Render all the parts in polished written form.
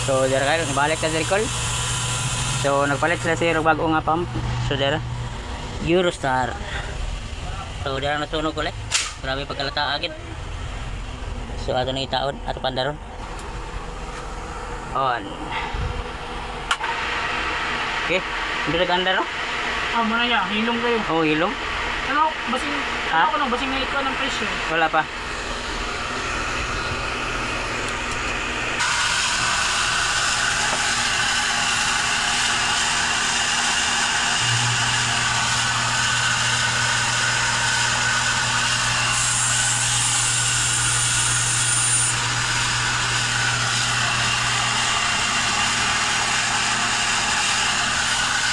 So dira kayo balik ta diri kol. So nagpalit sila sa bago nga pump. So dira Eurostar. So dira nasunog ulit. Grabe pagkalata agad. So ato na itaon ato pandaron. On. Okay, hindi nag-anda no? Muna ya, hilong kayo. Oh, hilong? Ano, basing, ano ko no, basing na ikaw ng presyo. Wala pa.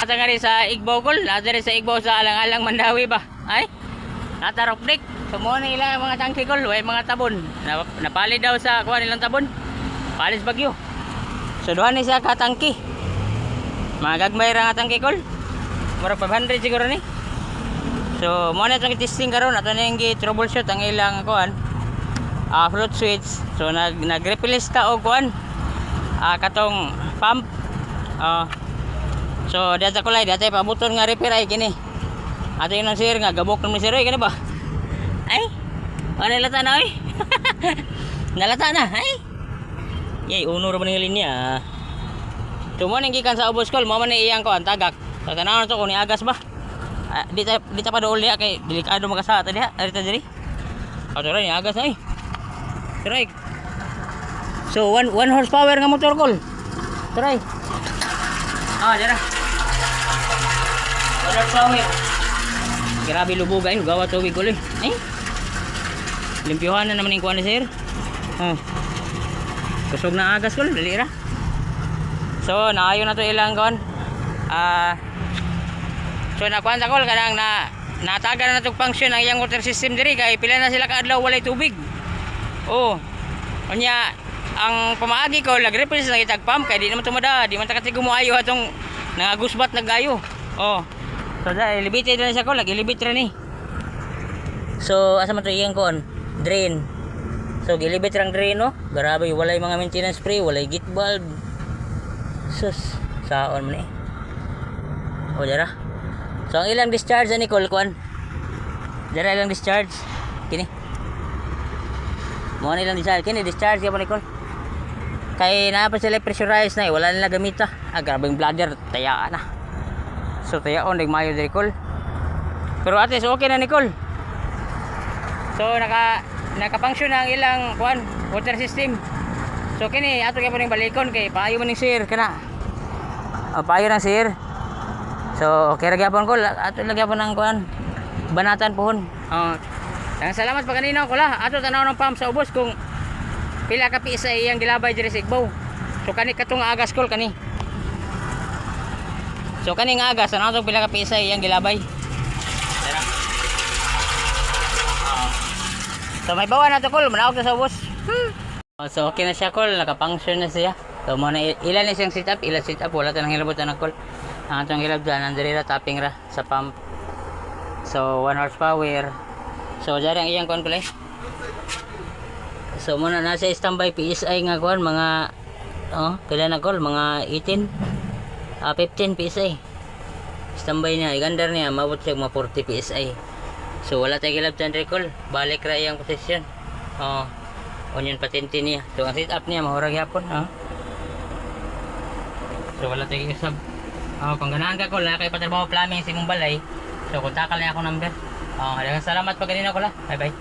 Nata nga rin sa Igbo kol, nata rin sa Igbo sa alang-alang Mandawi ba? Ay? Nata rockbreak. Sumuha na ilang mga tangke kol, way mga tabon. Napali daw sa kuha nilang tabon. Palis bagyo. So duhan ni sa katangki. Mga gagmay ra nga tangke kol. Murag 500 siguro ni. So mo na itong testing karon, ato na yung troubleshoot ang ilang kuan. Float switch. So nag-replace ta og kuan. Katong pump. So data ko lay data pabuton nga repair ay kini. Ato yung sir nga gabok ng sir ay kani ba? Ay. Ano nalata na oy? Nalata na, ay. Yay, uno ra man ng linya. Tumo ning gikan sa ubos kol, mo man iyang ko ang tagak. Sa tanaw to ko ni agas ba? Di ta pa dool diha kay delikado magasa ta diha. Ari ta diri. Ato ra ni agas ay. Try. So 1 horsepower nga motor kol. Try. Dira. Water power. Grabe lubugan, gawa tubig ulit. Limpyuhan na naman yung kuha ni sir. Kusog na agas ko, dali ra. So, naayon na to ilang kuhan. So, nakuhan sa kol, kadang nataga na itong function ang iyang water system diri. Kaya pila na sila kaadlaw walay tubig. Kanya, ang pamaagi ko, nag-replace na itag pump. Kaya di naman tumada, di man takatigo mo ayo atong nangagusbat nagayo. So dahil libit na siya ko, lagi-libit rin eh. So asa man to iyang kon? Drain. So gilibit rang drain no. Grabe walay mga maintenance spray, walay git valve. Sus, saon man eh. Dira. So ang ilang discharge ani kol kon. Dira ilang discharge. Kini. Mo ni ilang discharge, kini discharge gyapon ni kol. Kay na pa sila pressurized na wala nila gamita. Grabe yung bladder, tayaan na. So tayaon nagmayo diri kol. Pero at least okay na ni kol. So naka-function na ang ilang kuan water system. So kini ato gyapon ning balikon kay paayo man ning sir kana. Paayo na sir. So okay ra gyapon kol, ato lang gyapon ang kuan banatan pohon. Salamat pa kanina ko la. Ato tanaw ng pump sa ubos kung pila ka pisa iyang gilabay diri sa Igbo. So kani katong agas kol kani. So kani nga agas ano tong pila ka pisa iyang gilabay. Dira. So may bawa na to kol, manaog na sa ubos. So okay na siya kol, naka-function na siya. So mo na ilan na siyang setup, ilan setup wala ta nang hilabutan ng kol. Ang atong hilab dyan andiri ra tapping ra sa pump. So 1 horsepower. So diri ang iyang kon kol eh. So muna nasa standby PSI nga kuan mga pila na kol mga 18 15 PSI. Standby niya igandar niya mabot siya mga 40 PSI. So wala tay gilab tan recall, balik ra iyang posisyon. Onion patente niya. So ang setup niya mahurag yapon So wala tay usab. Kung ganahan ka kol, kay patrabaho plumbing sa imong balay. So kontakal niya ako number. Salamat pa ganina ko la. Bye bye.